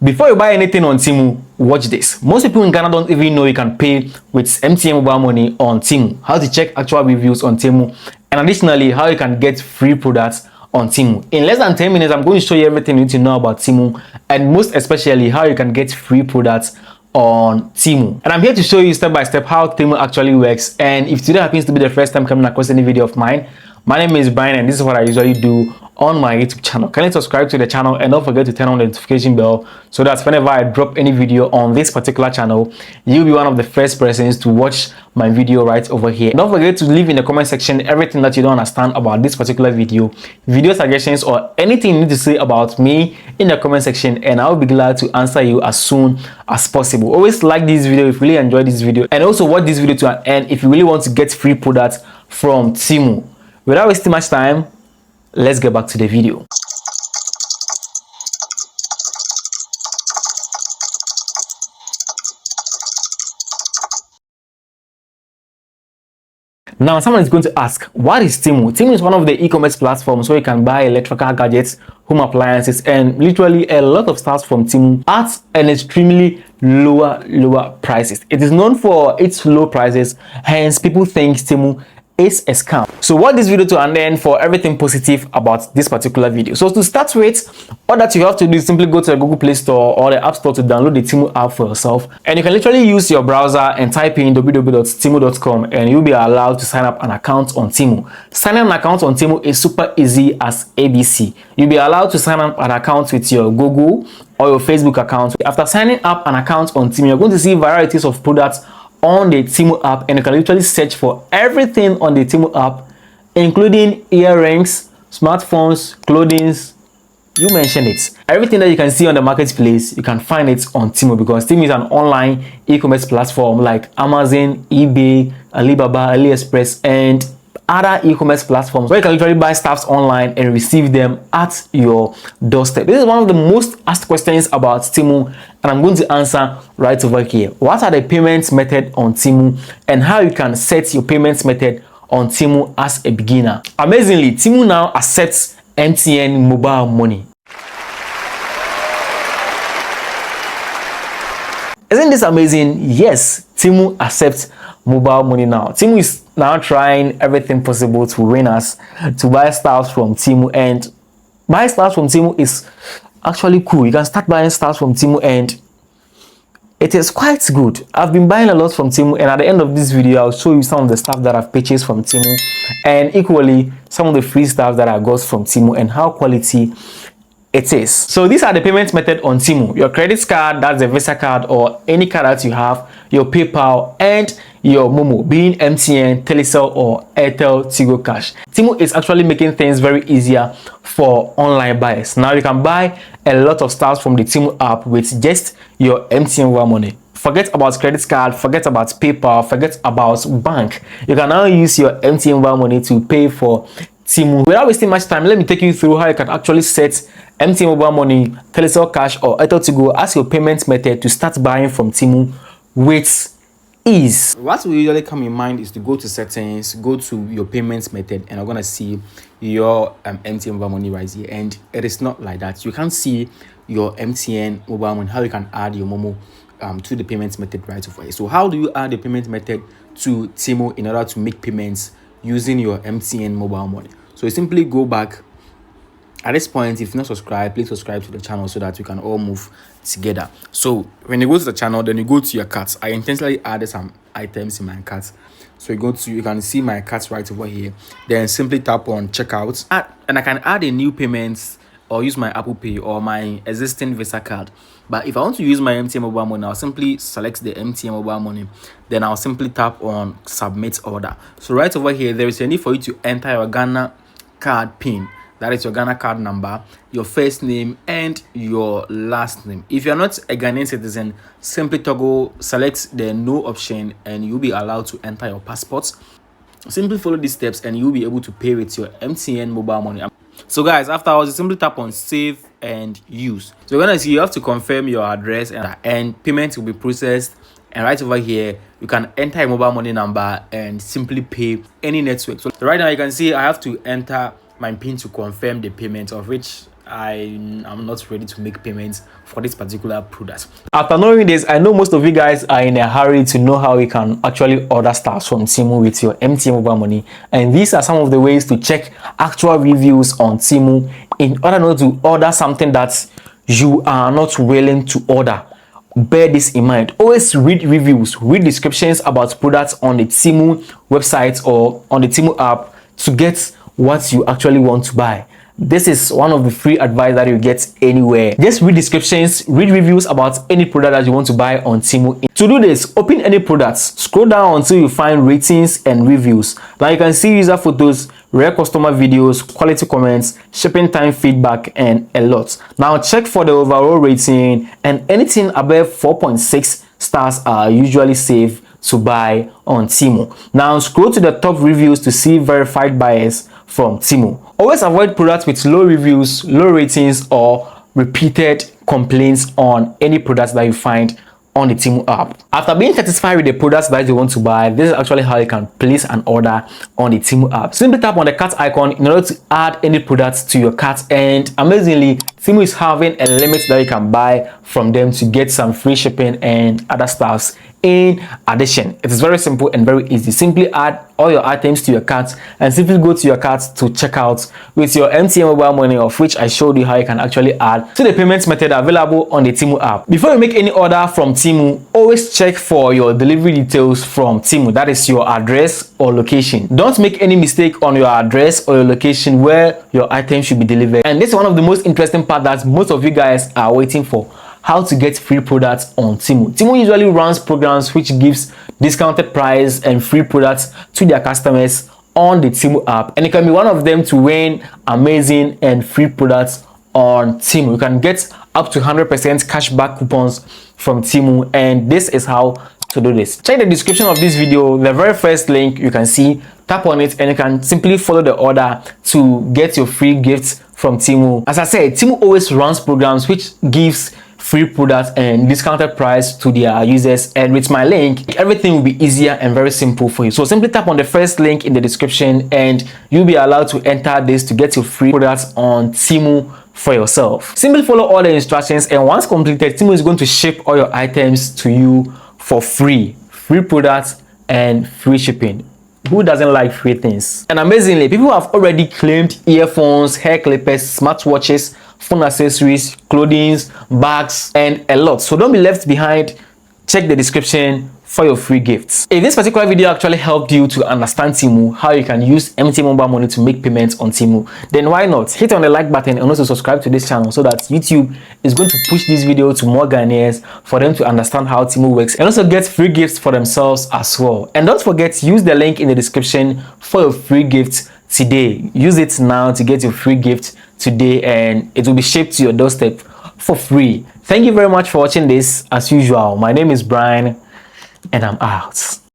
Before you buy anything on Temu, watch this. Most people in Ghana don't even know you can pay with MTN Mobile Money on Temu, how to check actual reviews on Temu, and additionally, how you can get free products on Temu. In less than 10 minutes, I'm going to show you everything you need to know about Temu, and most especially how you can get free products on Temu. And I'm here to show you step by step how Temu actually works. And if today happens to be the first time coming across any video of mine, my name is Brian and this is what I usually do on my YouTube channel. Can you subscribe to the channel and don't forget to turn on the notification bell so that whenever I drop any video on this particular channel, you'll be one of the first persons to watch my video right over here. Don't forget to leave in the comment section everything that you don't understand about this particular video suggestions, or anything you need to say about me in the comment section, and I'll be glad to answer you as soon as possible. Always like this video if you really enjoyed this video, and also watch this video to an end if you really want to get free products from Temu. Without wasting much time, let's get back to the video. Now, someone is going to ask, what is Temu? Temu is one of the e-commerce platforms where you can buy electrical gadgets, home appliances, and literally a lot of stuff from Temu at an extremely lower prices. It is known for its low prices, hence people think Temu is a scam. So watch this video to an end for everything positive about this particular video. So to start with, all that you have to do is simply go to the Google Play Store or the App Store to download the Temu app for yourself, and you can literally use your browser and type in www.temu.com and you'll be allowed to sign up an account on Temu. Signing an account on Temu is super easy as ABC. You'll be allowed to sign up an account with your Google or your Facebook account. After signing up an account on Temu, you're going to see varieties of products on the Temu app, and you can literally search for everything on the Temu app, including earrings, smartphones, clothing, you mentioned it. Everything that you can see on the marketplace, you can find it on Temu, because Temu is an online e-commerce platform like Amazon, eBay, Alibaba, AliExpress, and other e-commerce platforms where you can literally buy stuffs online and receive them at your doorstep. This is one of the most asked questions about Temu, and I'm going to answer right over here. What are the payments method on Temu and how you can set your payments method on Temu as a beginner? Amazingly, Temu now accepts MTN Mobile Money. Isn't this amazing? Yes, Temu accepts mobile money now. Temu is now trying everything possible to win us to buy stuff from Temu, and buy stuff from Temu is actually cool. You can start buying stuff from Temu and it is quite good. I've been buying a lot from Temu, and at the end of this video I'll show you some of the stuff that I've purchased from Temu, and equally some of the free stuff that I got from Temu and how quality it is. So these are the payment method on Temu: your credit card, that's the Visa card or any card that you have, your PayPal, and your Momo, being MTN, Telecel, or Airtel Tigo Cash. Temu is actually making things very easier for online buyers. Now you can buy a lot of stuff from the Temu app with just your MTN Mobile Money. Forget about credit card, forget about PayPal, forget about bank. You can now use your MTN Mobile Money to pay for Temu. Without wasting much time, let me take you through how you can actually set MTN Mobile Money, Telecel Cash, or Airtel Tigo as your payment method to start buying from Temu with ease. What will usually come in mind is to go to settings, go to your payments method, and you're gonna see your MTN Mobile Money right here. And it is not like that. You can't see your MTN Mobile Money, how you can add your Momo to the payments method right over here. So how do you add the payment method to Temu in order to make payments using your MTN Mobile Money? So you simply go back. At this point, if you're not subscribed, please subscribe to the channel so that we can all move together. So when you go to the channel, then you go to your carts. I intentionally added some items in my carts. So you can see my carts right over here. Then simply tap on checkout, and I can add a new payment or use my Apple Pay or my existing Visa card. But if I want to use my MTN Mobile Money, I'll simply select the MTN Mobile Money. Then I'll simply tap on submit order. So right over here, there is a need for you to enter your Ghana card PIN. That is your Ghana card number, your first name, and your last name. If you're not a Ghanaian citizen, simply select the no option, and you'll be allowed to enter your passport. Simply follow these steps, and you'll be able to pay with your MTN Mobile Money. So guys, afterwards, you simply tap on save and use. So you're gonna see you have to confirm your address, and payment will be processed. And right over here, you can enter your mobile money number and simply pay any network. So right now you can see I have to enter my PIN to confirm the payment, of which I'm not ready to make payments for this particular product. After knowing this, I know most of you guys are in a hurry to know how you can actually order stuff from Temu with your MTN Mobile Money, and these are some of the ways to check actual reviews on Temu in order not to order something that you are not willing to order. Bear this in mind. Always read reviews, read descriptions about products on the Temu website or on the Temu app to get what you actually want to buy. This is one of the free advice that you get anywhere. Just read descriptions, read reviews about any product that you want to buy on Temu. To do this, open any products, scroll down until you find ratings and reviews. Now you can see user photos, rare customer videos, quality comments, shipping time feedback, and a lot. Now check for the overall rating, and anything above 4.6 stars are usually safe to buy on Temu. Now scroll to the top reviews to see verified buyers from Temu. Always avoid products with low reviews, low ratings, or repeated complaints on any products that you find on the Temu app. After being satisfied with the products that you want to buy, this is actually how you can place an order on the Temu app. Simply tap on the cart icon in order to add any products to your cart, and amazingly, Temu is having a limit that you can buy from them to get some free shipping and other stuffs. In addition, it is very simple and very easy. Simply add all your items to your cart and simply go to your cart to check out with your MTN Mobile Money, of which I showed you how you can actually add to the payment method available on the Temu app. Before you make any order from Temu, always check for your delivery details from Temu, that is your address or location. Don't make any mistake on your address or your location where your item should be delivered. And this is one of the most interesting part that most of you guys are waiting for: how to get free products on Temu. Temu usually runs programs which gives discounted price and free products to their customers on the Temu app, and it can be one of them to win amazing and free products on Temu. You can get up to 100% cashback coupons from Temu, and this is how to do this. Check the description of this video, the very first link you can see. Tap on it and you can simply follow the order to get your free gifts from Temu. As I said, Temu always runs programs which gives free products and discounted price to their users, and with my link everything will be easier and very simple for you. So simply tap on the first link in the description and you'll be allowed to enter this to get your free products on Temu for yourself. Simply follow all the instructions, and once completed, Temu is going to ship all your items to you for free products and free shipping. Who doesn't like free things? And amazingly, people have already claimed earphones, hair clippers, smartwatches, phone accessories, clothing, bags, and a lot. So don't be left behind. Check the description for your free gifts. If this particular video actually helped you to understand Temu, how you can use MTN Mobile Money to make payments on Temu, then why not hit on the like button and also subscribe to this channel so that YouTube is going to push this video to more Ghanaians for them to understand how Temu works and also get free gifts for themselves as well. And don't forget, use the link in the description for your free gifts today. Use it now to get your free gift today, and it will be shipped to your doorstep for free. Thank you very much for watching this. As usual, my name is Brian, and I'm out.